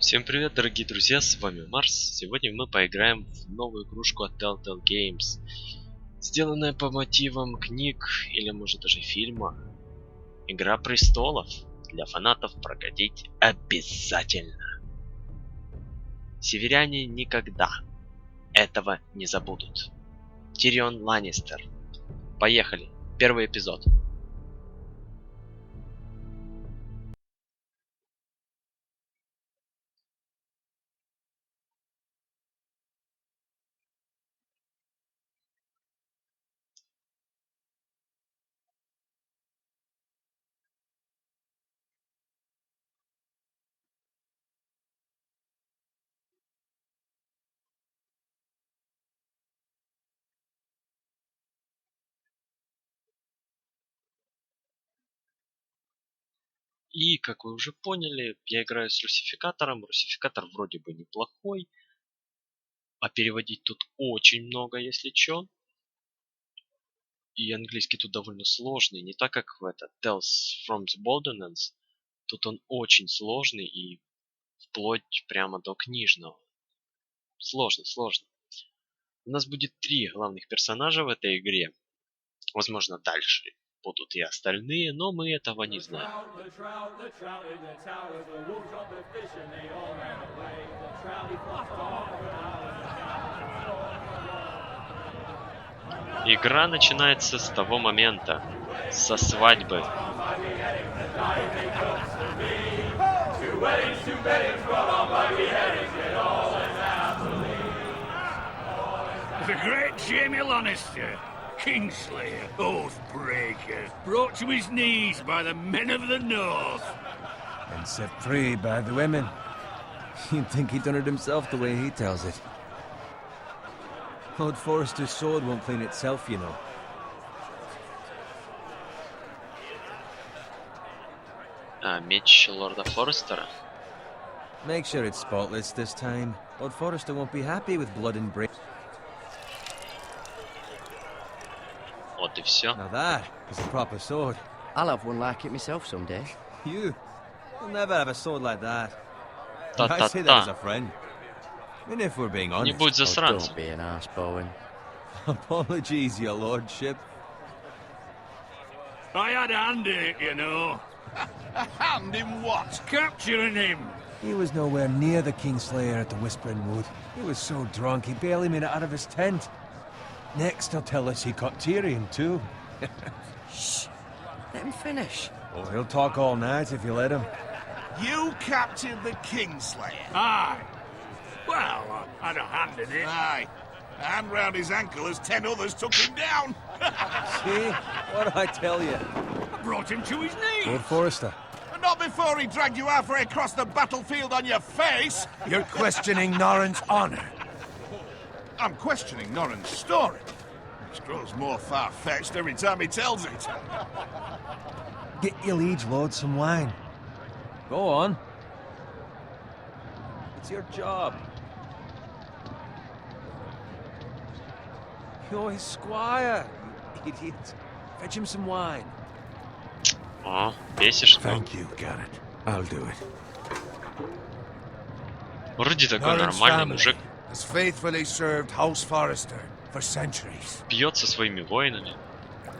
Всем привет, дорогие друзья, с вами Марс. Сегодня мы поиграем в новую игрушку от Telltale Games, сделанная по мотивам книг или может даже фильма «Игра престолов». Для фанатов прокатить обязательно. Северяне никогда этого не забудут. Тирион Ланнистер. Поехали. Первый эпизод. И, как вы уже поняли, я играю с русификатором. Русификатор вроде бы неплохой, а переводить тут очень много, если чё. И английский тут довольно сложный, не так как в этот Tales from the Borderlands. Тут он очень сложный и вплоть прямо до книжного. Сложно, сложно. У нас будет 3 главных персонажа в этой игре. Возможно, дальше будут и остальные, но мы этого не знаем. Игра начинается с того момента, со свадьбы. The great Jaime Lannister, Kingslayer, Oathbreaker, brought to his knees by the men of the North. And set free by the women. You'd think he'd done it himself the way he tells it. Lord Forrester's sword won't clean itself, you know. Меч лорда Форестера. Make sure it's spotless this time. Lord Forrester won't be happy with blood and brain. Вот и все. Now that is a proper sword. I'll have one like it myself someday. You'll never have a sword like that. And I say that as a Та-та-та. friend. I mean, if we're being Не honest. будь Oh, засранцем. don't be an arse, Bowen. Apologies, your lordship. I had a hand in it, you know. A hand in what? Capturing him. He was nowhere near the Kingslayer at the Whispering Wood. He was so drunk he barely made it out of his tent. Next, he'll tell us he caught Tyrion too. Shh. Let him finish. Oh, he'll talk all night if you let him. You captured the Kingslayer. Aye. Well, I had a hand in it. Aye. A hand round his ankle as 10 others took him down. See? What did I tell you? I brought him to his knees. Lord Forrester. And not before he dragged you halfway across the battlefield on your face. You're questioning Norrin's honor. I'm questioning Norrin's story. It grows more far-fetched every time he tells it. Get your liege lord some wine. Go on. It's your job. You're his squire, you idiot. Fetch him some wine. О, бесишь. Thank you, Garrett. I'll do it. Вроде такой нормальный мужик. Has faithfully served House Forrester for centuries. Пьет со своими воинами.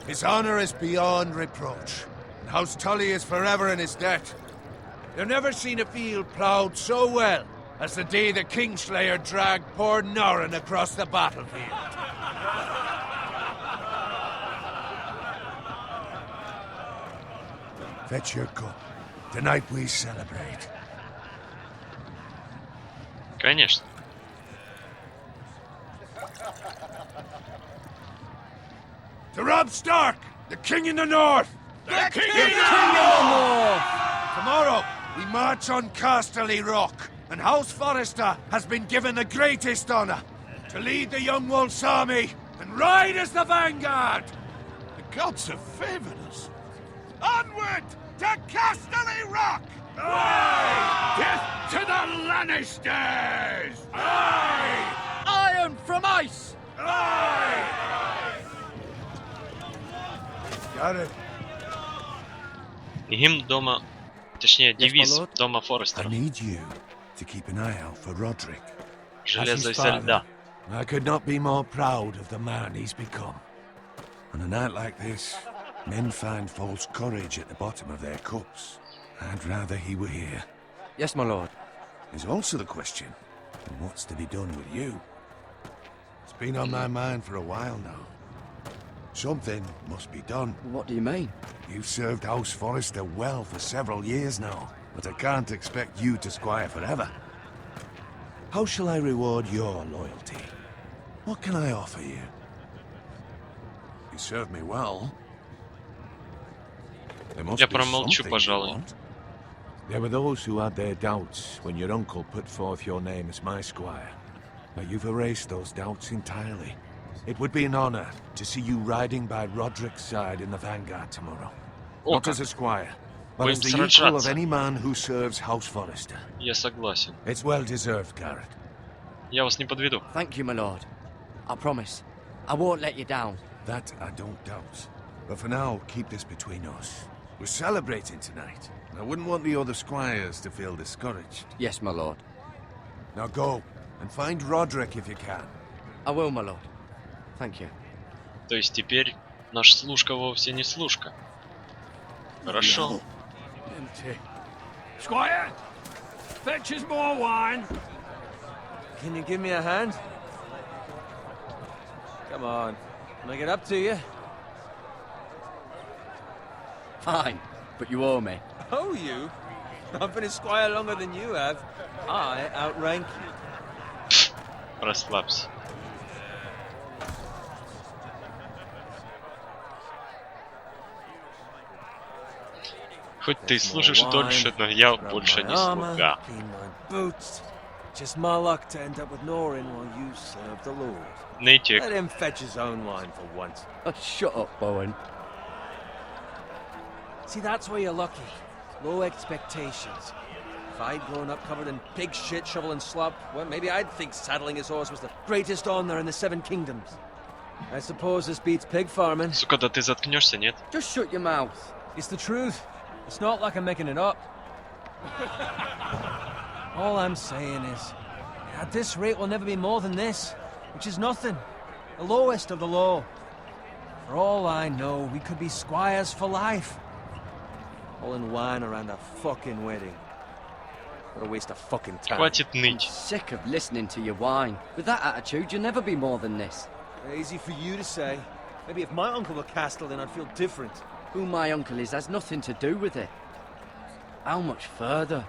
His honor is beyond reproach, and House Tully is forever in his debt. They've never seen a field ploughed so well as the day the Kingslayer dragged poor Norrin across the battlefield. Fetch your cup. Tonight we celebrate. Конечно. To Robb Stark, the King in the North! The King Tomorrow, we march on Casterly Rock, and House Forrester has been given the greatest honor to lead the Young Wolf's army and ride as the vanguard! The gods have favored us. Onward to Casterly Rock! Death to the Lannisters! Aye! Iron from ice! Got it. Гимн дома, точнее, девиз my lord. дома I Форестера. need you to keep an eye out for Roderick. Железо из льда. I could not be more proud of the man he's become. On a night like this, men find false courage at the bottom of their cups. I'd rather he were here. Yes, my lord. There's also the question of what's to be done with you. It's been on my mind for a while now. Something must be done. What do you mean? You've served House Forrester well for several years now, but I can't expect you to squire forever. How shall I reward your loyalty? What can I offer you? You served me well. There must Я be промолчу, something you пожалуй. want. There were those who had their doubts when your uncle put forth your name as my squire. But you've erased those doubts entirely. It would be an honor to see you riding by Roderick's side in the vanguard tomorrow. Not as a squire, but as the equal of any man who serves House Forrester. Я согласен. It's well deserved, Garrett. Я вас не подведу. Thank you, my lord. I promise. I won't let you down. That I don't doubt. But for now, keep this between us. We're celebrating tonight. I wouldn't want the other squires to feel discouraged. Yes, my lord. Now go, and find Roderick if you can. I will, my lord. Thank you. То есть теперь наш служка вовсе не служка. Хорошо. Empty. Squire, fetch us more wine. Can you give me a hand? Come on. Can I get up to you? Fine, but you owe me. Oh, you? I've been a squire longer than you have. I outrank you. Расслабься. Хоть ты и служишь дольше, но я больше не слуга. Just my luck to end up with Norin while you serve the Lord. Нытик. Let him fetch his own wine for once. Oh, shut up, Bowen. See, that's where you're lucky. Low expectations. If I'd grown up covered in pig shit, shovel and slop, well, maybe I'd think saddling his horse was the greatest honor in the Seven Kingdoms. I suppose this beats pig farming. Сука, да ты заткнешься, нет? Just shut your mouth. It's the truth. It's not like I'm making it up. All I'm saying is, at this rate we'll never be more than this, which is nothing. The lowest of the low. For all I know, we could be squires for life. All in wine around a fucking wedding. What a waste of fucking time. Хватит I'm ныть. sick of listening to your whine. With that attitude, you'll never be more than this. Easy for you to say. Maybe if my uncle were Castellan, I'd feel different. Who my uncle is has nothing to do with it. How much further?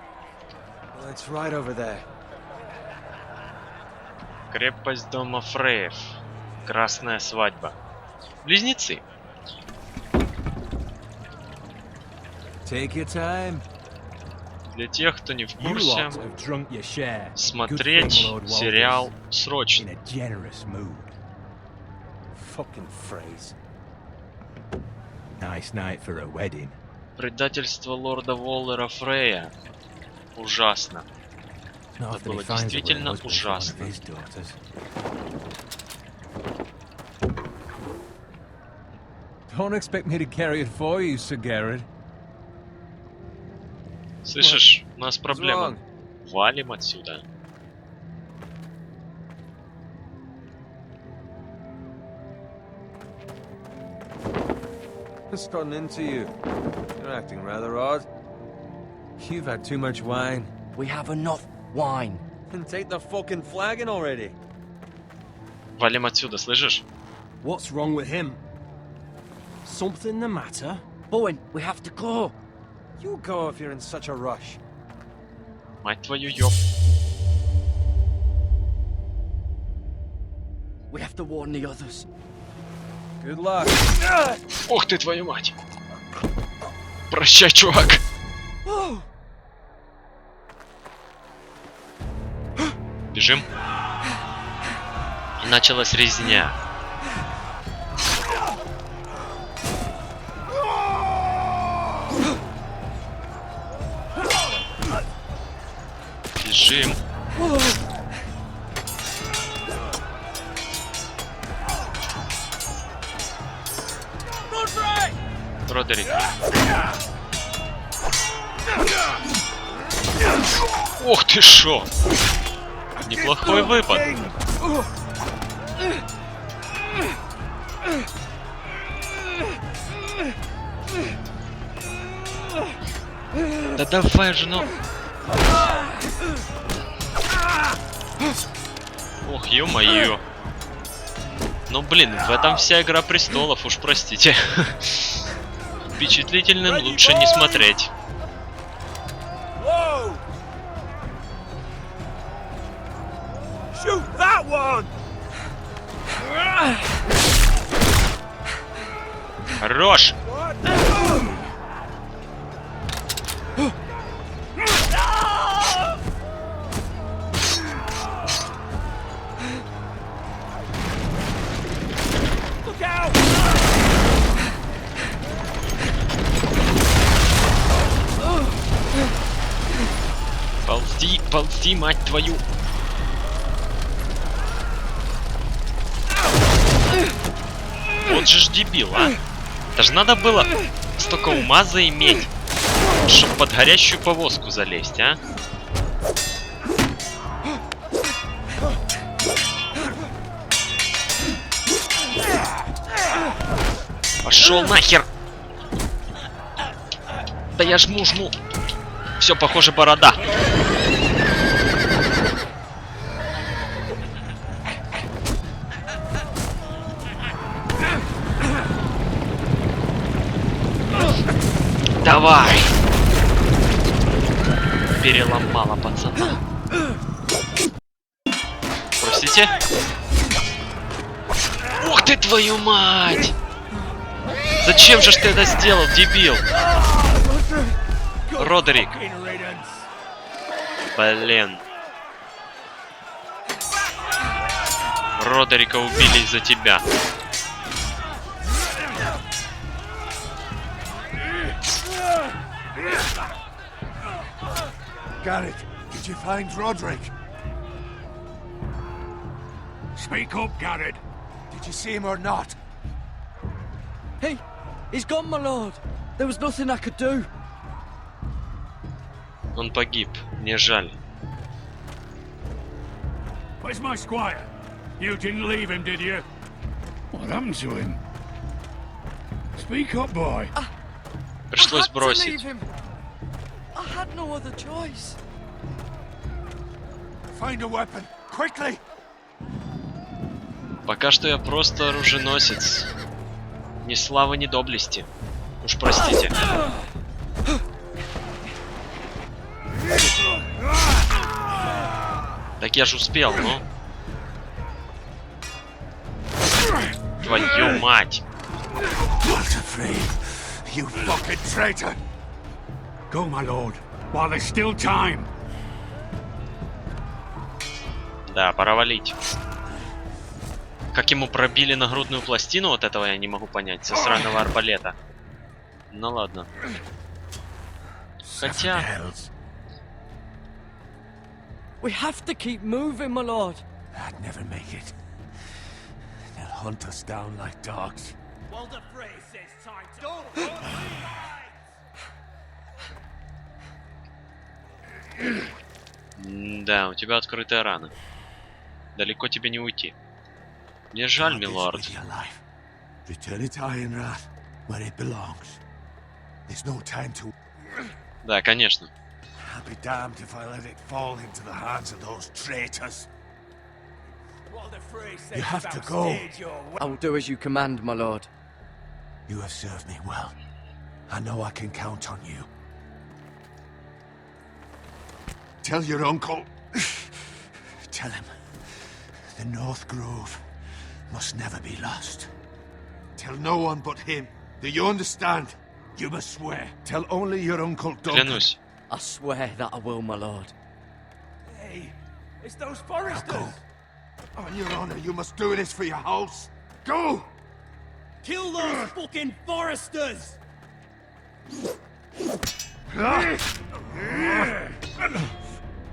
Well, it's right over there. Крепость дома Фреев. Красная свадьба. Близнецы. Take your time. Для тех, кто не в You курсе, lot have drunk your share. смотреть сериал срочно. In a generous mood. Fucking phrase. Nice night for a wedding. Предательство лорда Воллера Фрея. Ужасно. Это было действительно ужасно. Don't expect me to carry it for you, Sir Garrett. Слышишь, у нас проблема. Валим отсюда. Just gotten into you. You're acting rather odd. You've had too much wine. We have enough wine. Then take the fucking flagon already. Валим отсюда, слышишь? What's wrong with him? Something the matter? Bowen, we have to go. You go if you're in such a rush. Мать твою, ёб. We have to warn the others. Good luck. Ох ты, твою мать. Прощай, чувак. Бежим. Началась резня. Бежим. Родерик. Ох ты шо! Неплохой выпад. Да давай же, ну... Ох, ё-моё. Ну блин, в этом вся Игра Престолов, уж простите. Впечатлительным лучше не смотреть. Хорош! Ползи, ползи, мать твою! Вот же ж дебил, а! Даже надо было столько ума заиметь, чтобы под горящую повозку залезть, а? Пошел нахер! Да я жму. Все, похоже, борода. Давай! Переломала пацана. Простите? Ух ты, твою мать! Зачем же ты это сделал, дебил? Родерик. Блин. Родерика убили из-за тебя. Garrett, did you find Roderick? Speak up, Garrett. Did you see him or not? Hey, he's gone, my lord. There was nothing I could do. Он погиб. Мне жаль. Where's my squire? You didn't leave him, did you? What happened to him? Speak up, boy. Пришлось бросить. I had no other choice. Find a weapon, quickly! Пока что я просто оруженосец. Ни славы, ни доблести. Уж простите. Так я ж успел, ну. Твою мать. You fucking traitor! Go, my lord, while there's still time. Да, пора валить. Как ему пробили нагрудную пластину, вот этого я не могу понять, со сраного арбалета. Ну ладно. Хотя... We have to keep moving, my lord. I'd never make it. They'll hunt us down like dogs. Да, у тебя открытая рана. Далеко тебе не уйти. Мне жаль, милорд. Да, конечно. I'll be damned if I let it fall into the hands of those traitors. You have to go. I will do as you command, my lord. You have served me well. I know I can count on you. Tell your uncle. Tell him. The North Grove must never be lost. Tell no one but him. Do you understand? You must swear. Tell only your uncle Duncan. Клянусь. I swear that I will, my lord. Hey, it's those foresters! Go. On your honor, you must do this for your house. Go! Kill those fucking foresters!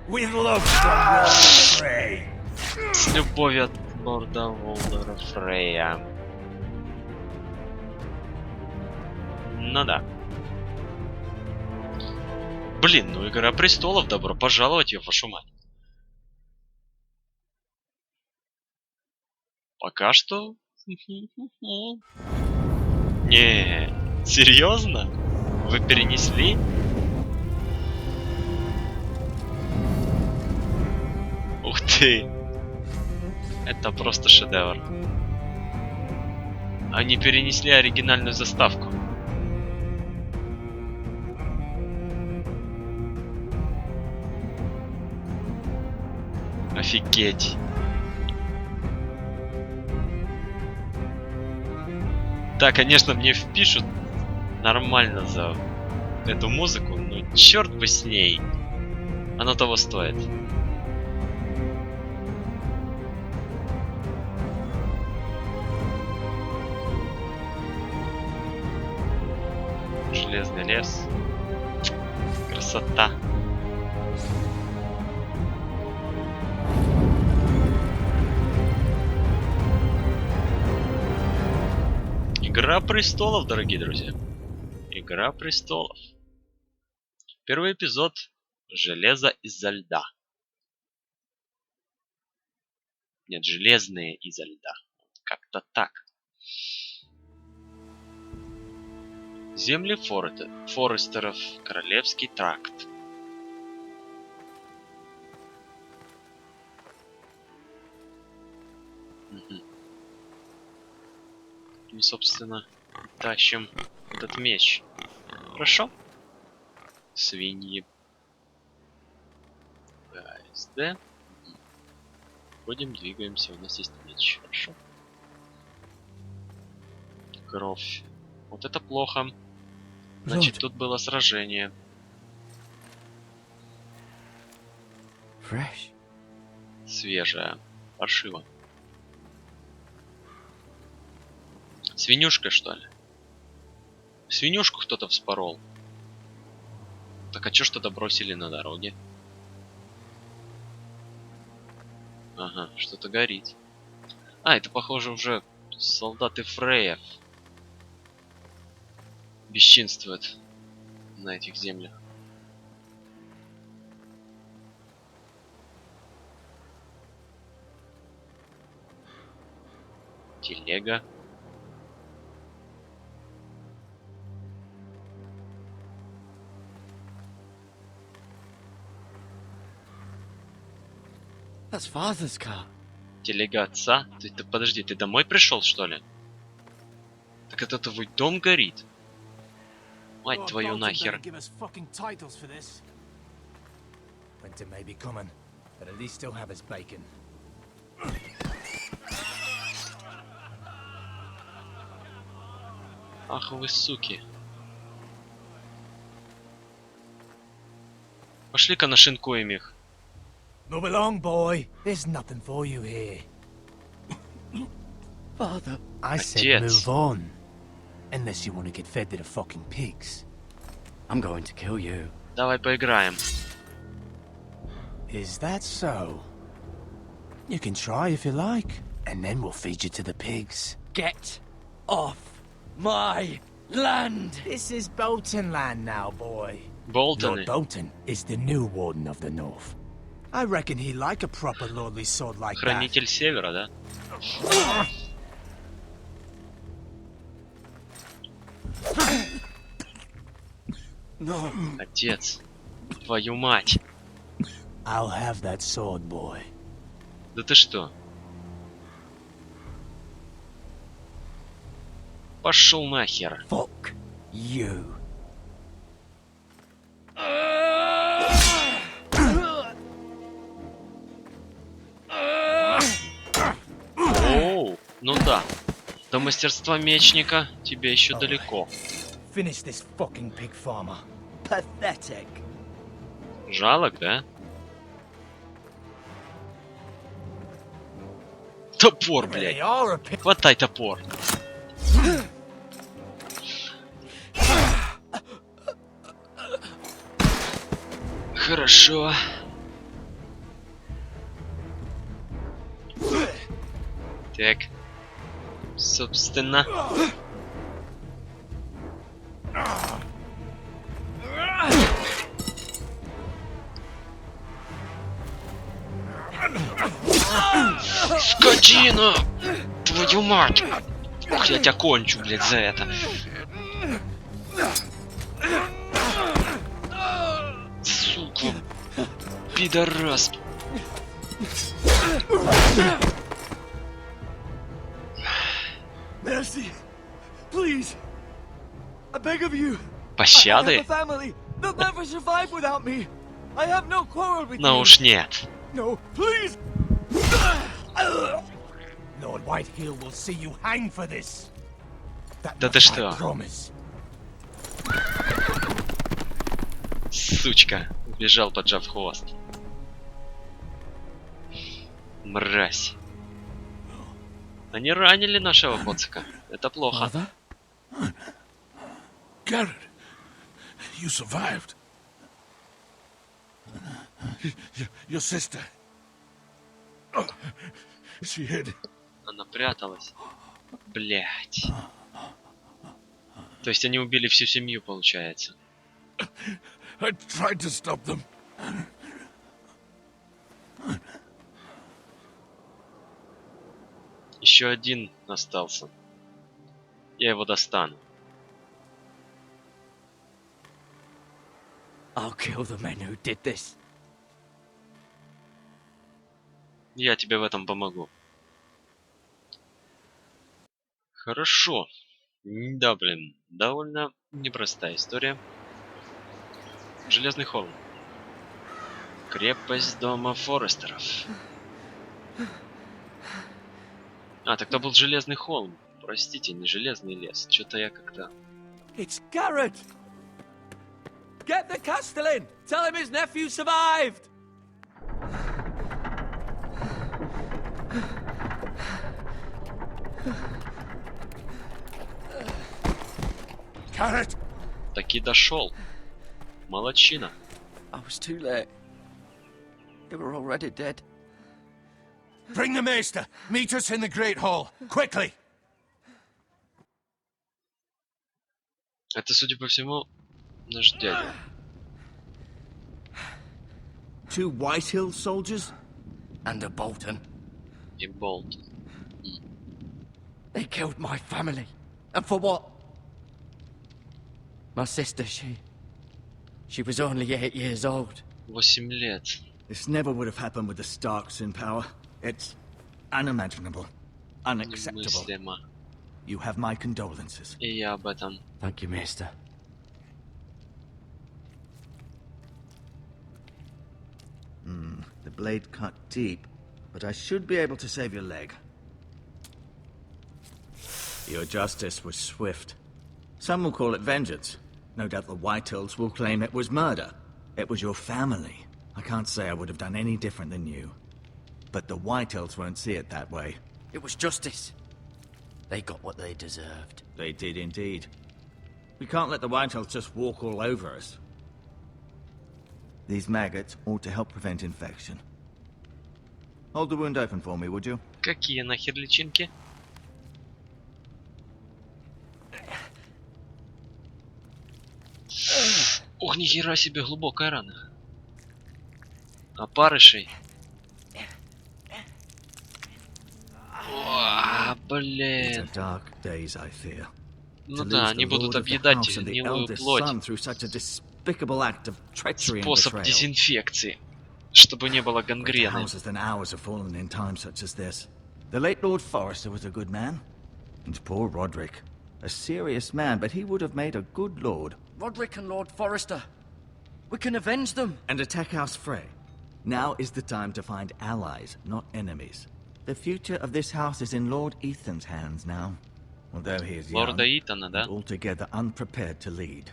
With love from Lord Frey. С любовью от лорда Волдера Фрея. Ну да. Блин, ну Игра престолов, добро пожаловать, я вашу мать. Пока что... Не, серьезно? Вы перенесли? Ух ты! Это просто шедевр. Они перенесли оригинальную заставку. Офигеть. Да, конечно, мне впишут нормально за эту музыку, но черт бы с ней. Оно того стоит. Железный лес. Красота. Игра престолов, дорогие друзья. Игра престолов. Первый эпизод. Железо из-за льда. Нет, железные из-за льда. Как-то так. Земли Форестеров. Королевский тракт. Угу. Мы, собственно, тащим этот меч. Хорошо? Свиньи. СД. Ходим, двигаемся, у нас есть меч. Хорошо. Кровь. Вот это плохо. Значит, тут было сражение. Fresh. Свежая. Паршиво. Свинюшка, что ли? Свинюшку кто-то вспорол. Так а чё что-то бросили на дороге? Ага, что-то горит. А, это похоже уже солдаты Фрея бесчинствуют на этих землях. Телега. That's father's car. Телега отца? Ты подожди, ты домой пришел, что ли? Так это твой дом горит? Мать твою нахер. Winter may be coming, but at least he'll have his bacon. Ах вы суки. Пошли-ка нашинкуем их. Move along, boy. There's nothing for you here. Father. I said Отец. move on. Unless you want to get fed to the fucking pigs. I'm going to kill you. Давай поиграем. Is that so? You can try if you like, and then we'll feed you to the pigs. Get off my land. This is Bolton land now, boy. Болтоны. Lord Bolton is the new warden of the north. I reckon he like a proper lordly sword like that. Хранитель Севера, да? No. Отец. Твою мать. I'll have that sword, boy. Да ты что? Пошел нахер. Fuck you. Оу, ну да. До мастерства мечника тебе еще далеко. Finish this fucking pig farmer. Pathetic. Жалок, да? Топор, блядь. They are a pig. Хватай топор. Хорошо. Так. Собственно. Скотина! Твою мать! Ух, я тебя кончу, блядь, за это. Сука. Пидорас. Mercy, please, I beg of you. Пощады? Family. They'll never survive without me. I have no quarrel with Ну уж нет. No, please. Lord Whitehill will see you hang for this. Да ты что? Promise. Сучка. Убежал, поджав хвост. Мразь. Они ранили нашего боцика. Это плохо. Garrett, you survived. Your sister. Oh, she hid. Она пряталась. Блять. То есть они убили всю семью, получается. I tried to stop them. Еще один остался. Я его достану. I'll kill the men who did this. Я тебе в этом помогу. Хорошо. Да, блин. Довольно непростая история. Железный холм. Крепость дома Форестеров. А, так это был Железный холм. Простите, не Железный лес. Что-то я как-то... It's Garrett! Get the Castellan! Tell him his nephew survived! Garrett! Таки дошел. Молодчина. I was too late. They were already dead. Bring the maester! Meet us in the Great Hall! Quickly! Это, судя по всему, наш дядя. 2 Whitehill soldiers? And a Bolton. И Болт. They killed my family. And for what? My sister, she was only 8 years old. 8 лет. This never would have happened with the Starks in power. It's unimaginable. Unacceptable. Немыслимо. You have my condolences. И я об этом. Thank you, Maester. The blade cut deep, but I should be able to save your leg. Your justice was swift. Some will call it vengeance. No doubt the Whitehills will claim it was murder. It was your family. I can't say I would have done any different than you. But the Whitehills won't see it that way. It was justice. They got what they deserved. They did indeed. We can't let the Whitehills just walk all over us. These maggots ought to help prevent infection. Hold the wound open for me, would you? Какие нахер личинки? Ох, нихера себе глубокая рана. Опарышей. О, блин. Dark days, I fear. Ну да, они будут объедать гнилую плоть. Способ дезинфекции, чтобы не было гангрены. The late Lord Forrester was a good man. And poor Roderick. A serious man, but he would have made a good lord. Roderick and Lord Forrester. We can avenge them. And attack House Frey. Now is the time to find allies, not enemies. The future of this house is in Lord Ethan's hands now. Although he is young, Лорда Итана, да? and altogether unprepared to lead.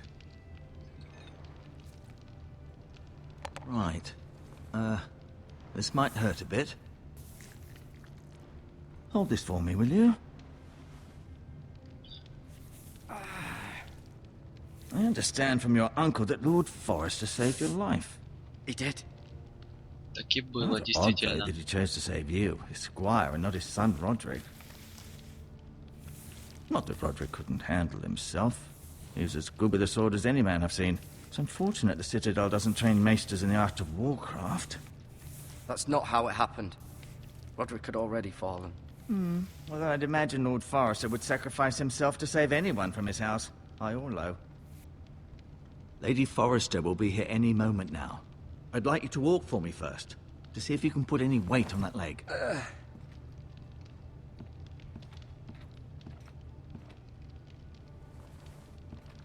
Right. This might hurt a bit. Hold this for me, will you? I understand from your uncle that Lord Forrester saved your life. He did. Так и было, Rather odd, though, действительно. that he chose to save you, his squire, and not his son Roderick. Not that Roderick couldn't handle himself. He was as good with a sword as any man I've seen. It's unfortunate the Citadel doesn't train maesters in the art of warcraft. That's not how it happened. Roderick had already fallen. Although I'd imagine Lord Forrester would sacrifice himself to save anyone from his house, high or low. Lady Forrester will be here any moment now. I'd like you to walk for me first, to see if you can put any weight on that leg.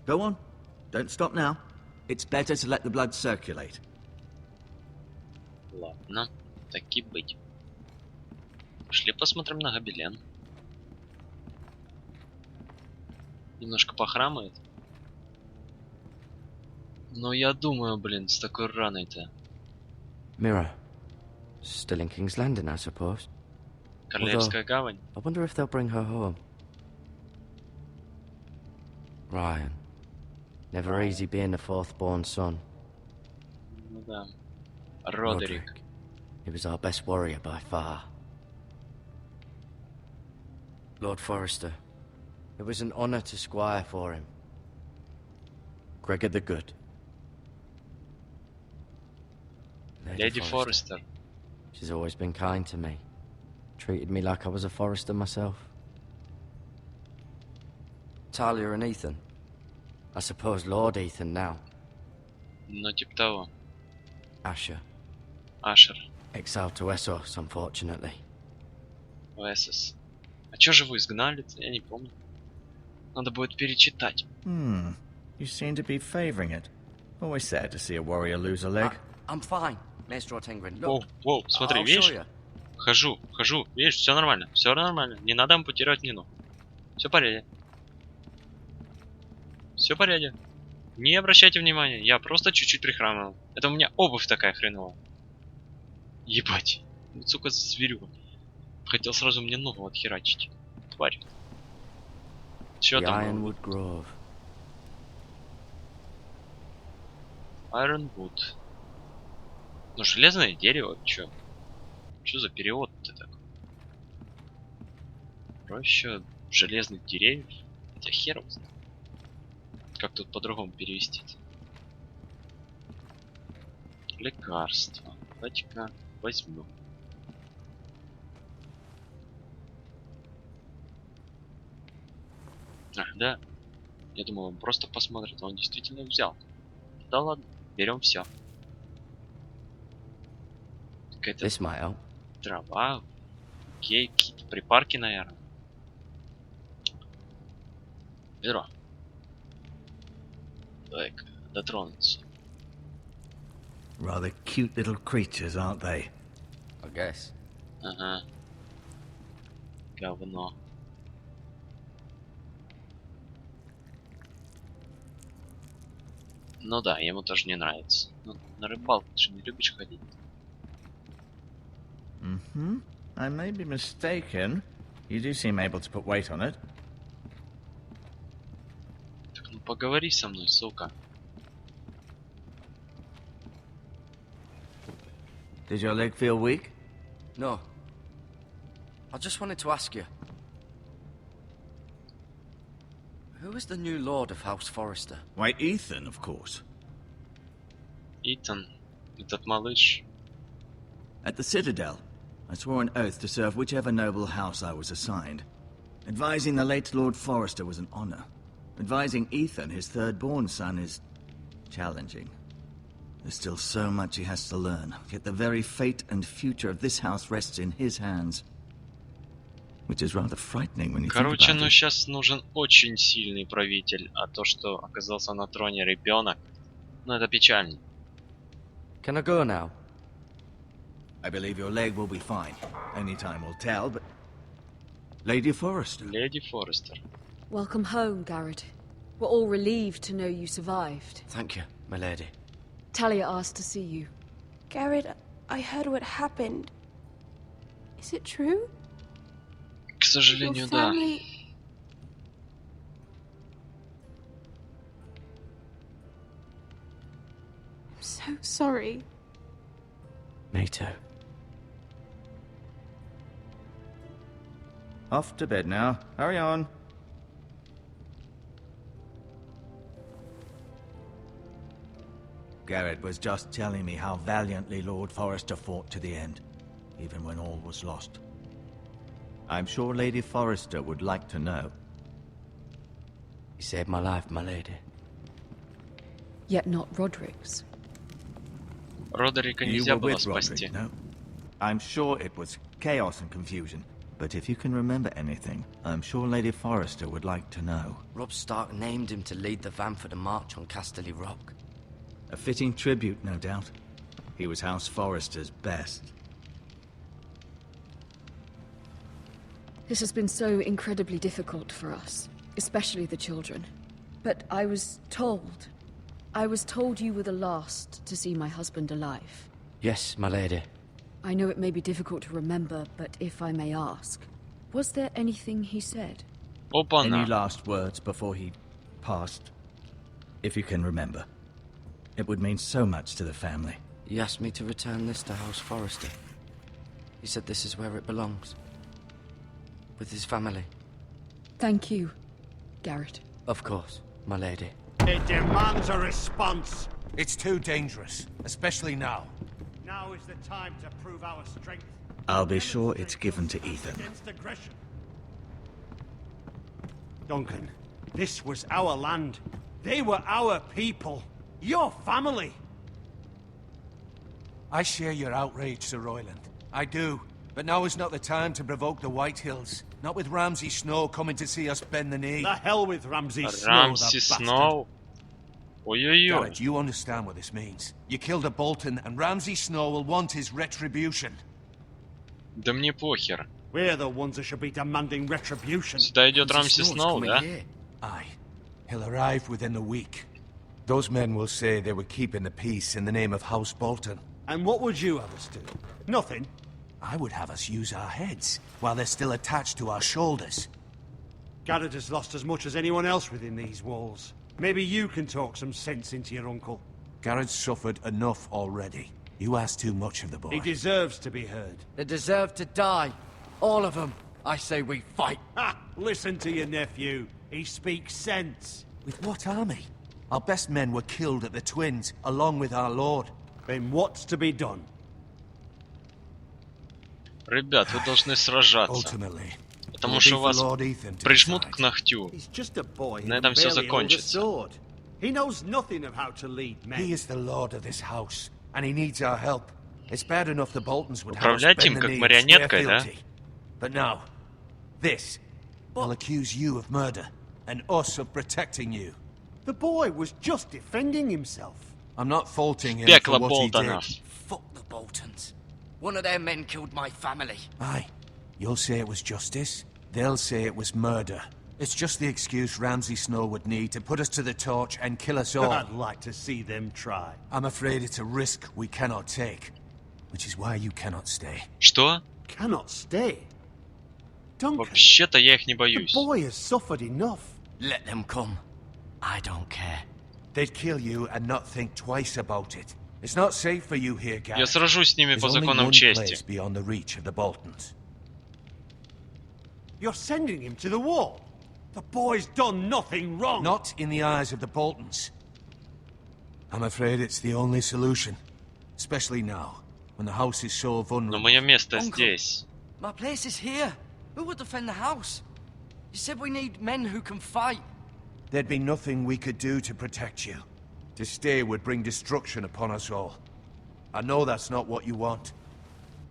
Go on. Don't stop now. It's better to let the blood circulate. Ладно, так и быть. Пошли посмотрим на гобелен. Немножко похрамает. Но я думаю, блин, с такой раной-то. Mirror. Still in King's Landing, I suppose. Королевская гавань. I wonder if they'll bring her home. Ryan. Never easy being the fourth-born son. Ну да. Родерик. He was our best warrior by far. Lord Forrester. It was an honor to squire for him. Gregor the Good. Lady Forrester. She's always been kind to me. Treated me like I was a Forrester myself. Talia and Ethan. I suppose Lord Ethan now. Ну, типа того. Asher. Ашер. Exiled to Essos, unfortunately. ОСС. А чё же вы изгнали-то? Я не помню. Надо будет перечитать. You seem to be favoring it. Always sad to see a warrior lose a leg. I'm fine, Maestro Tengrin. Воу, Look, воу, смотри, I'll видишь? show you. Хожу, видишь, все нормально, все нормально. Не надо ампутировать ни ногу. Все в порядке. Все в порядке. Не обращайте внимания, я просто чуть-чуть прихрамывал. Это у меня обувь такая хреновая. Ебать. Вот, сука, зверюга. Хотел сразу мне ногу отхерачить. Тварь. Чё The там? Ironwood Grove. Ironwood. Ну, железное дерево, чё? Чё за перевод-то такой? Роща железных деревьев? Хотя хер его знает. Как тут по-другому перевести? Лекарство. Давайте-ка возьмем. Да. Я думал, он просто посмотрит, а он действительно взял. Да ладно, берем все. Какая-то This might help. трава, окей, какие-то припарки, наверное. Ведро. Так, дотронуться. Rather cute little creatures, aren't they? I guess. Ага. Говно. Ну да, ему тоже не нравится. Ну, на рыбалку ты же не любишь ходить. I may be mistaken. You do seem able to put weight on it. Так, ну поговори со мной, сука. Did your leg feel weak? No. I just wanted to ask you. Who is the new Lord of House Forrester? Why, Ethan, of course. Итан, этот малыш. At the Citadel, I swore an oath to serve whichever noble house I was assigned. Advising the late Lord Forrester was an honor. Advising Ethan, his third-born son, is challenging. There's still so much he has to learn, yet the very fate and future of this house rests in his hands. Which is rather frightening when you think Короче, about ну it. сейчас нужен очень сильный правитель, а то, что оказался на троне ребенок, ну это печально. Can I go now? I believe your leg will be fine. Only time will tell, but... Lady Forrester. Леди Форестер. Welcome home, Garrett. We're all relieved to know you survived. Thank you, my lady. Talia asked to see you. Garrett, I heard what happened. Is it true? К сожалению, Your да. family... I'm so sorry. Me too. Off to bed now. Hurry on. Garrett was just telling me how valiantly Lord Forrester fought to the end. even when all was lost. I'm sure Lady Forrester would like to know. You saved my life, my lady. Yet not Roderick's. Родерика You нельзя were было with спасти. Roderick, no? I'm sure it was chaos and confusion. But if you can remember anything, I'm sure Lady Forrester would like to know. Robb Stark named him to lead the van for the march on Casterly Rock. A fitting tribute, no doubt. He was House Forrester's best. This has been so incredibly difficult for us, especially the children. But I was told you were the last to see my husband alive. Yes, my lady. I know it may be difficult to remember, but if I may ask, was there anything he said? Any Опа-на. last words before he passed? If you can remember. It would mean so much to the family. He asked me to return this to House Forrester. He said this is where it belongs. With his family. Thank you, Garrett. Of course, my lady. It demands a response. It's too dangerous, especially now. Now is the time to prove our strength. I'll be sure it's given to Ethan. Against aggression. Duncan, this was our land. They were our people. Your family. I share your outrage, Sir Royland. I do. But now is not the time to provoke the Whitehills. Not with Ramsay Snow coming to see us bend the knee. The hell with Ramsay Snow, Рамси the bastard. Сноу. Ой-ой-ой. Garrett, you understand what this means. You killed a Bolton, and Ramsay Snow will want his retribution. Да мне похер. We're the ones that should be demanding retribution. Сюда идет Ramsay Рамси Snow's Сноу, coming да? here. Aye. He'll arrive within a week. Those men will say they were keeping the peace in the name of House Bolton. And what would you have us do? Nothing. I would have us use our heads, while they're still attached to our shoulders. Garrett has lost as much as anyone else within these walls. Maybe you can talk some sense into your uncle. Garrett's suffered enough already. You ask too much of the boy. He deserves to be heard. They deserve to die. All of them. I say we fight. Ha! Listen to your nephew. He speaks sense. With what army? Our best men were killed at the Twins, along with our lord. Then what's to be done? Ребят, вы должны сражаться. Ultimately, Потому что вас Lord Ethan to прижмут decide. к ногтю. He's just a boy. На who этом все barely hold a закончится. sword. He knows nothing of how to lead men. He is the lord of this house, and he needs our help. It's bad enough the Boltons would have us Управлять bend им the как knee and марионеткой, swear да? fealty. But now, this will accuse you of murder, and us of protecting you. The boy was just defending himself. I'm not faulting him Пекло for what he did. Болтонов. Fuck the Boltons. One of their men killed my family. Aye. You'll say it was justice. They'll say it was murder. It's just the excuse Ramsay Snow would need to put us to the torch and kill us all. I'd like to see them try. I'm afraid it's a risk we cannot take. Which is why you cannot stay. Что? Cannot stay. Duncan, Вообще-то я их не the боюсь. boy has suffered enough. Let them come. I don't care. They'd kill you and not think twice about it. It's not safe for you here, Я Garrett. сражусь с ними There's по only законам one чести. place beyond the reach of the Boltons. You're sending him to the wall. The boy's done nothing wrong. Not in the eyes of the Boltons. I'm afraid it's the only solution. Especially now, when the house is so Но vulnerable. мое место Uncle. здесь. My place is here. Who will defend the house? You said we need men who can fight. There'd be nothing we could do to protect you. To stay would bring destruction upon us all. I know that's not what you want.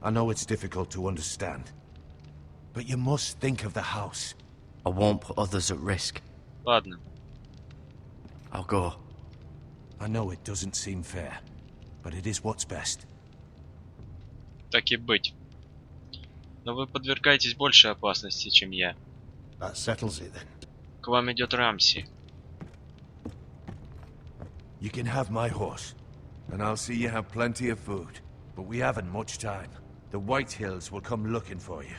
I know it's difficult to understand. But you must think of the house. I won't put others at risk. Ладно. I'll go. I know it doesn't seem fair, but it is what's best. Так и быть. Но вы подвергаетесь большей опасности, чем я. That settles it then. К вам идет Рамси. You can have my horse, and I'll see you have plenty of food. But we haven't much time. The Whitehills will come looking for you.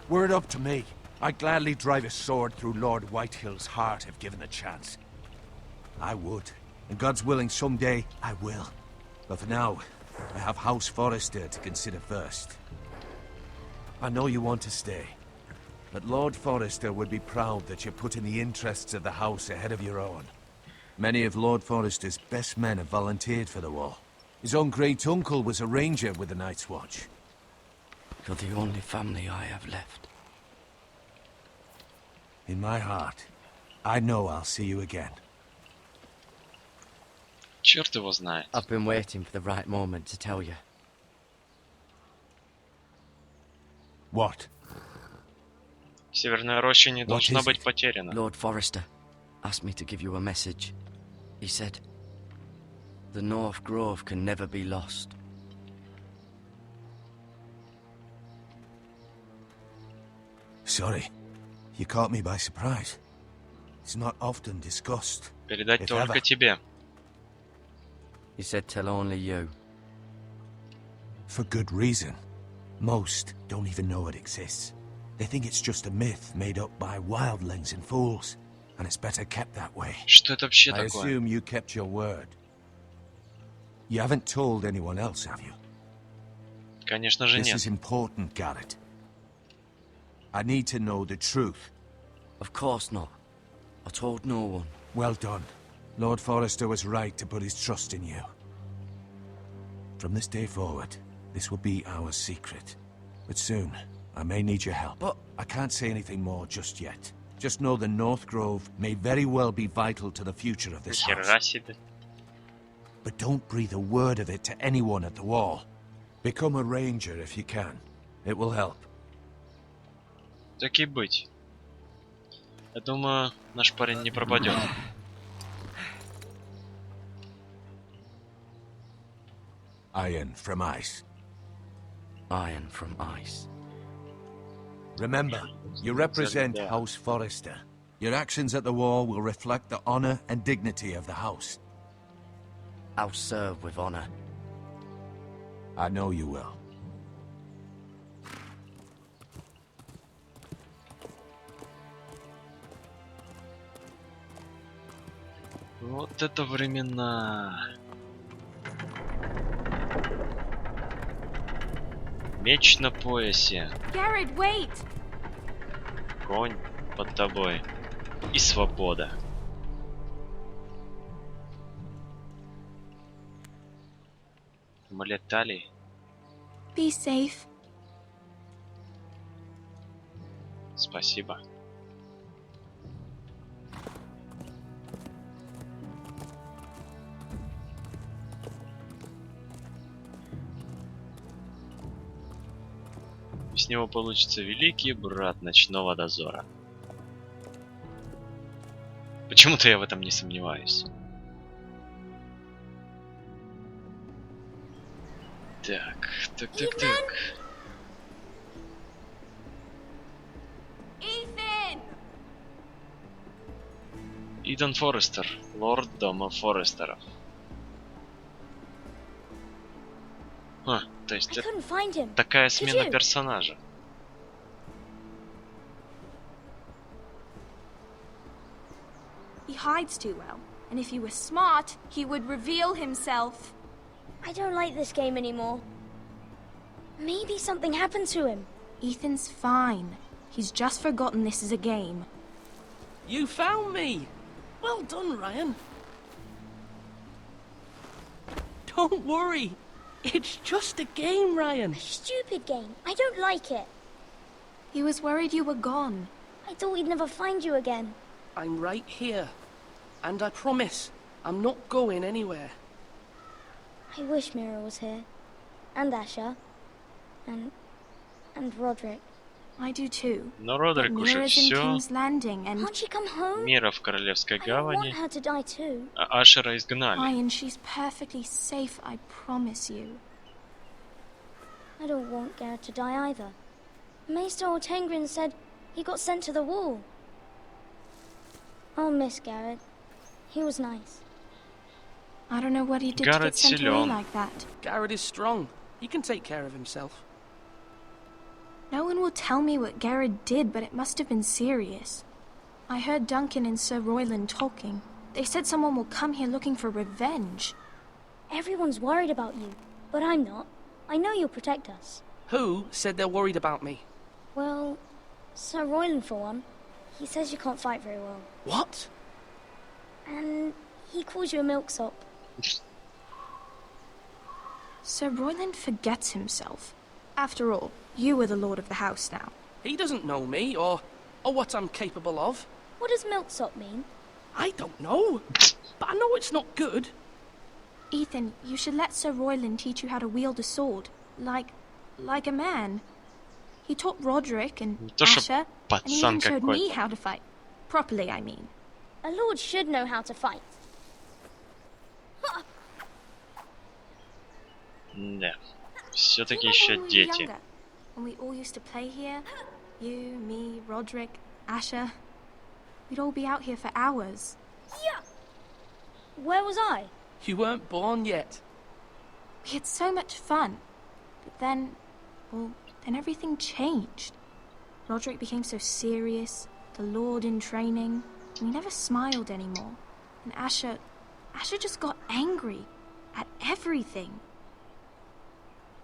Were it up to me, I'd gladly drive a sword through Lord Whitehill's heart if given the chance. I would. And God's willing, someday I will. But for now, I have House Forrester to consider first. I know you want to stay, but Lord Forrester would be proud that you're putting the interests of the house ahead of your own. Many of Lord Forrester's best men have volunteered for the war. His own great-uncle was a ranger with the Night's Watch. You're the only family I have left. In my heart, I know I'll see you again. Черт его знает. I've been waiting for the right moment to tell you. What? Северная роща не должна быть потеряна. Lord Forrester asked me to give you a message. He said, the North Grove can never be lost. Sorry, you caught me by surprise. It's not often discussed. Передать только тебе. He said tell only you. For good reason. Most don't even know it exists. They think it's just a myth made up by wildlings and fools, and it's better kept that way. Что это вообще I такое? assume you kept your word. You haven't told anyone else, have you? Конечно же This нет. is important, Garrett. I need to know the truth. Of course not. I told no one. Well done. Lord Forrester was right to put his trust in you. From this day forward, this will be our secret. But soon, I may need your help. But I can't say anything more just yet. Just know the North Grove may very well be vital to the future of this house. Хера себе. But don't breathe a word of it to anyone at the wall. Become a ranger if you can. It will help. Так и быть. Я думаю, наш парень не пропадет. Iron from ice. Iron from ice. Remember, you represent House Forrester. Your actions at the war will reflect the honor and dignity of the house. I'll serve with honor. I know you will. Вот это времена. Меч на поясе. Garrett, wait! Конь под тобой. И свобода. Амулет талии. Be safe. Спасибо. С него получится великий брат ночного дозора. Почему-то я в этом не сомневаюсь. Так. Ethan! Итан Форестер, лорд дома Форестеров. То есть I couldn't find him. такая Did смена you? персонажа. He hides too well, and if he were smart, he would reveal himself. I don't like this game anymore. Maybe something happened to him. Ethan's fine. He's just forgotten this is a game. You found me! Well done, Ryan. Don't worry. It's just a game, Ryan. Stupid game. I don't like it. He was worried you were gone. I thought we'd never find you again. I'm right here. And I promise, I'm not going anywhere. I wish Mira was here. And Asher. And Roderick. I do too. Но But Родрик уже Mira's in все. King's Landing, and Can't she come home? Мира в Королевской I don't want гавани. her to die too. А Ашера изгнали. Ryan, she's perfectly safe, I promise you. I don't want Garrett to die either. Maester Ortengrin said he got sent to the wall. I'll miss Garrett. He was nice. I don't know what he did to Garrett get sent away силен. like that. Garrett is strong. He can take care of himself. No one will tell me what Garrett did, but it must have been serious. I heard Duncan and Sir Royland talking. They said someone will come here looking for revenge. Everyone's worried about you. But I'm not. I know you'll protect us. Who said they're worried about me? Well, Sir Royland for one. He says you can't fight very well. What? And he calls you a milksop. Sir Royland forgets himself. After all, you are the lord of the house now. He doesn't know me, or what I'm capable of. What does milksop mean? I don't know, but I know it's not good. Ethan, you should let Sir Royland teach you how to wield a sword, like a man. He taught Roderick and Asher, and he even showed me how to fight. Properly, I mean. A lord should know how to fight. Да, все-таки еще дети. When we all used to play here, you, me, Roderick, Asher, we'd all be out here for hours. Yeah. Where was I? You weren't born yet. We had so much fun. But then, well, then everything changed. Roderick became so serious, the Lord in training, and he never smiled anymore. And Asher just got angry at everything.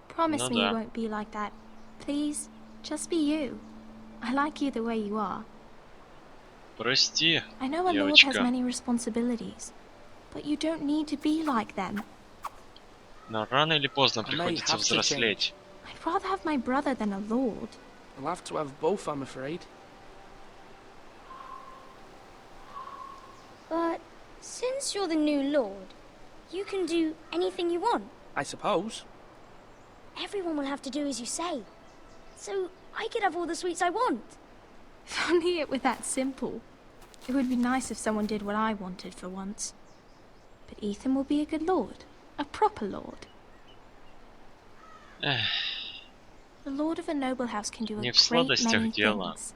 Promise me you won't be like that. Please, just be you. I like you the way you are. Прости, I know a lord has many responsibilities, but you don't need to be like them. Но рано или поздно приходится взрослеть. I'd rather have my brother than a lord. I'll have to have both, I'm afraid. But since you're the new lord, you can do anything you want. I suppose. Everyone will have to do as you say. So I could have all the sweets I want. If only it were that simple. It would be nice if someone did what I wanted for once. But Ethan will be a good lord. A proper lord. The lord of a noble house can do a great many things.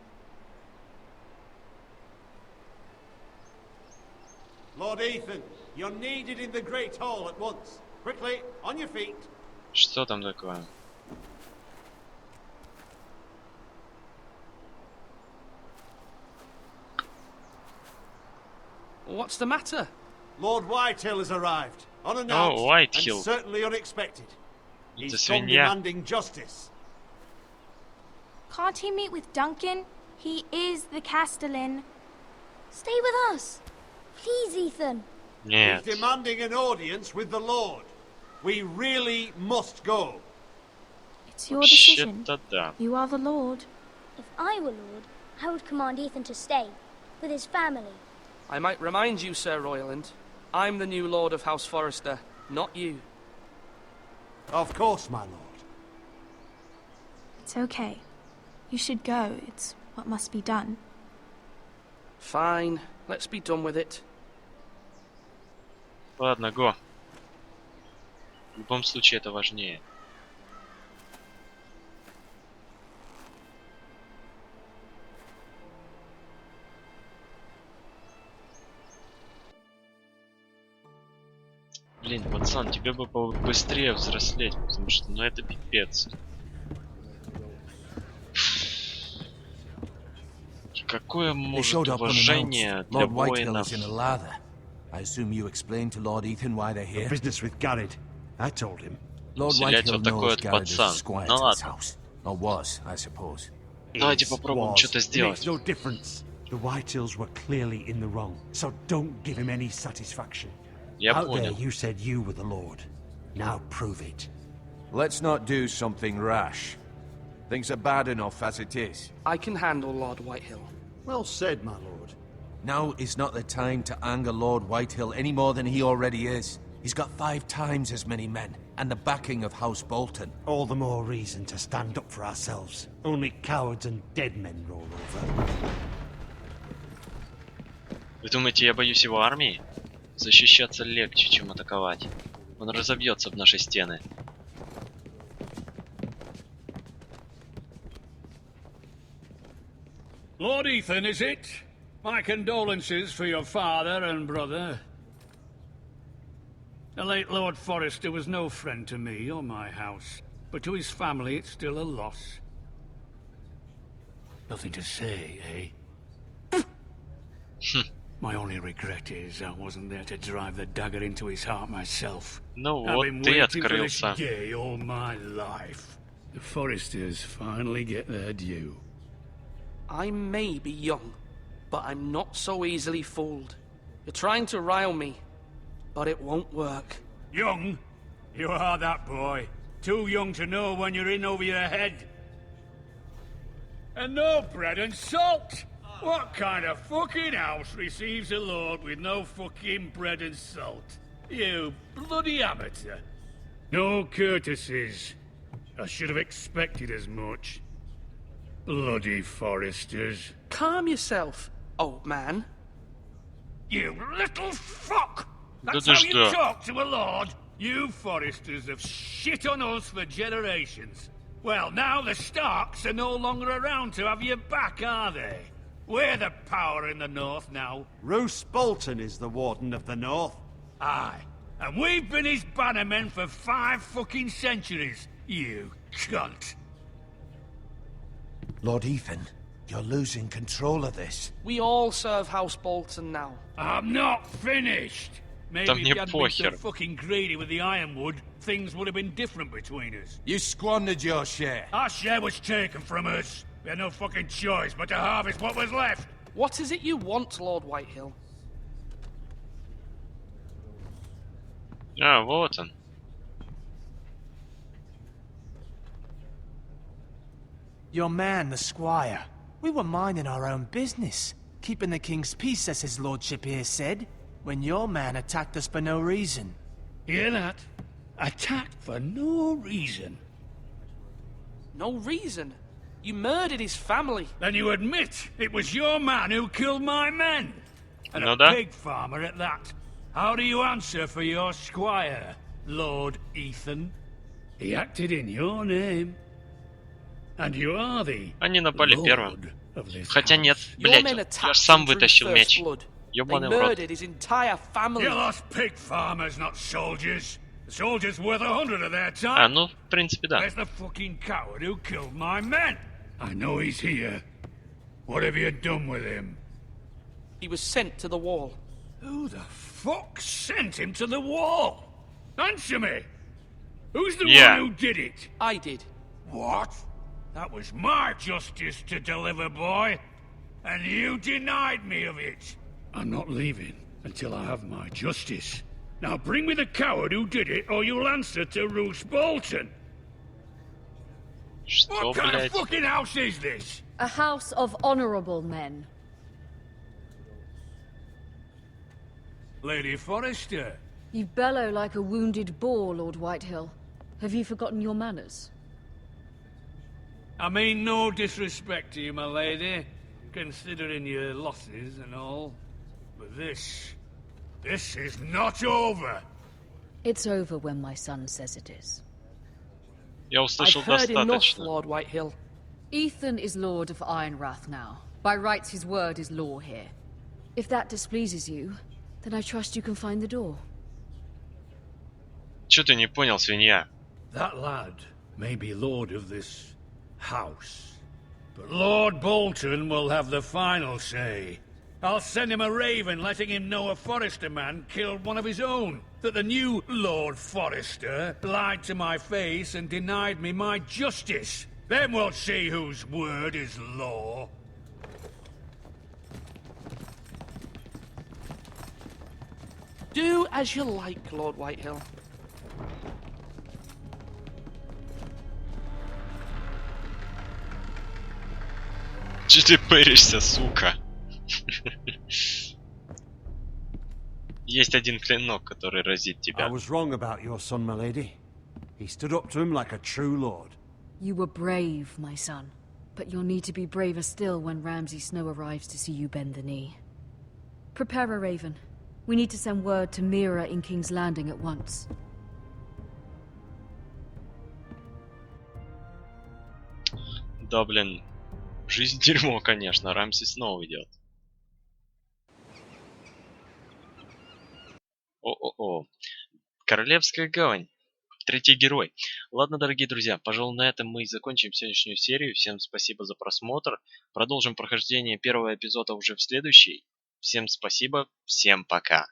Lord Ethan, you're needed in the Great Hall at once. Quickly, on your feet. Что там такое? What's the matter? Lord Whitehill has arrived, unannounced and certainly unexpected. He's come demanding justice. Can't he meet with Duncan? He is the Castellan. Stay with us. Please, Ethan. Нет. He's demanding an audience with the Lord. We really must go. It's your decision. Да. You are the Lord. If I were Lord, I would command Ethan to stay with his family. I might remind you, Sir Royland, I'm the new Lord of House Forrester, not you. Of course, my lord. It's okay. You should go. It's what must be done. Fine. Let's be done with it. Ладно, го. В любом случае это важнее. Блин, пацан, тебе бы быстрее взрослеть, потому что, ну это пипец. Какое может уважение для воинов? I assume you explained to Lord Ethan why they're here. The business with Garrett. I told him. Lord Whitehill knows Garrett is a squire to his house. Or was, I suppose. Давайте попробуем что-то сделать. Makes no difference. The Whitehills were clearly in the wrong, so don't give him any satisfaction. Out there, you said you were the Lord. Now prove it. Let's not do something rash. Things are bad enough as it is. I can handle Lord Whitehill. Well said, my lord. Now is not the time to anger Lord Whitehill any more than he already is. He's got 5 times as many men, and the backing of House Bolton. All the more reason to stand up for ourselves. Only cowards and dead men roll over. Вы думаете, я боюсь его армии? Защищаться легче, чем атаковать. Он разобьется в наши стены. Lord Ethan, is it? My condolences for your father and brother. The late Lord Forrester was no friend to me or my house, but to his family it's still a loss. Nothing to say, eh? My only regret is I wasn't there to drive the dagger into his heart myself. Ну I've вот, been ты waiting for this открылся. day all my life. The Foresters finally get their due. I may be young, but I'm not so easily fooled. You're trying to rile me, but it won't work. Young? You are that boy. Too young to know when you're in over your head. And no bread and salt! What kind of fucking house receives a lord with no fucking bread and salt? You bloody amateur. No courtesies. I should have expected as much. Bloody Foresters. Calm yourself, old man. You little fuck! That's Да how ты you что? talk to a lord? You Foresters have shit on us for generations. Well, now the Starks are no longer around to have your back, are they? We're the power in the north now. Roose Bolton is the Warden of the North. Aye. And we've been his bannermen for 5 fucking centuries, you cunt. Lord Ethan, you're losing control of this. We all serve House Bolton now. I'm not finished. Да Maybe if мне you hadn't been so похер. fucking greedy with the ironwood, things would have been different between us. You squandered your share. Our share was taken from us. We had no fucking choice but to harvest what was left. What is it you want, Lord Whitehill? А, вот он. Your man, the squire. We were minding our own business, keeping the king's peace, as his lordship here said, when your man attacked us for no reason. Hear that? Attacked for no reason. No reason? You murdered his family. Then you admit it was your man who killed my men. And Ну a да. pig farmer at that. How do you answer for your squire, Lord Ethan? He acted in your name. And you are the Они напали первым. Lord of this Хотя нет, house. Your блять, men я attacked ж сам him through вытащил first меч. blood. They Ёбаный в рот. murdered his entire family. You lost pig farmers, not soldiers. The soldiers worth 100 of their А, time. ну, в принципе, да. Where's the fucking coward who killed my men? I know he's here. What have you done with him? He was sent to the wall. Who the fuck sent him to the wall? Answer me! Who's the Yeah. one who did it? I did. What? That was my justice to deliver, boy. And you denied me of it. I'm not leaving until I have my justice. Now bring me the coward who did it, or you'll answer to Roose Bolton. Что, What kind of блять? fucking house is this? A house of honorable men. Lady Forrester. You bellow like a wounded boar, Lord Whitehill. Have you forgotten your manners? I mean no disrespect to you, my lady, considering your losses and all. But this is not over. It's over when my son says it is. Я I've услышал heard enough, достаточно. Lord Whitehill. Ethan is Lord of Ironrath now. By rights, his word is law here. If that displeases you, then I trust you can find the door. Чё ты не понял, свинья? That lad may be lord of this house, but Lord Bolton will have the final say. I'll send him a raven letting him know a Forrester man killed one of his own. That the new Lord Forrester lied to my face and denied me my justice. Then we'll see whose word is law. Do as you like, Lord Whitehill. Че ты пыришься, сука? Есть один клинок, который разит I тебя. was wrong about your son, my lady. He stood up to him like a true lord. You were brave, my son. But you'll need to be braver still when Ramsay Snow arrives to see you bend the knee. Prepare a raven. We need to send word to Mira in King's Landing at once. Да, блин. Жизнь дерьмо, конечно. Рамси снова идет. О-о-о. Королевская гавань. Третий герой. Ладно, дорогие друзья, пожалуй, на этом мы и закончим сегодняшнюю серию. Всем спасибо за просмотр. Продолжим прохождение первого эпизода уже в следующей. Всем спасибо, всем пока.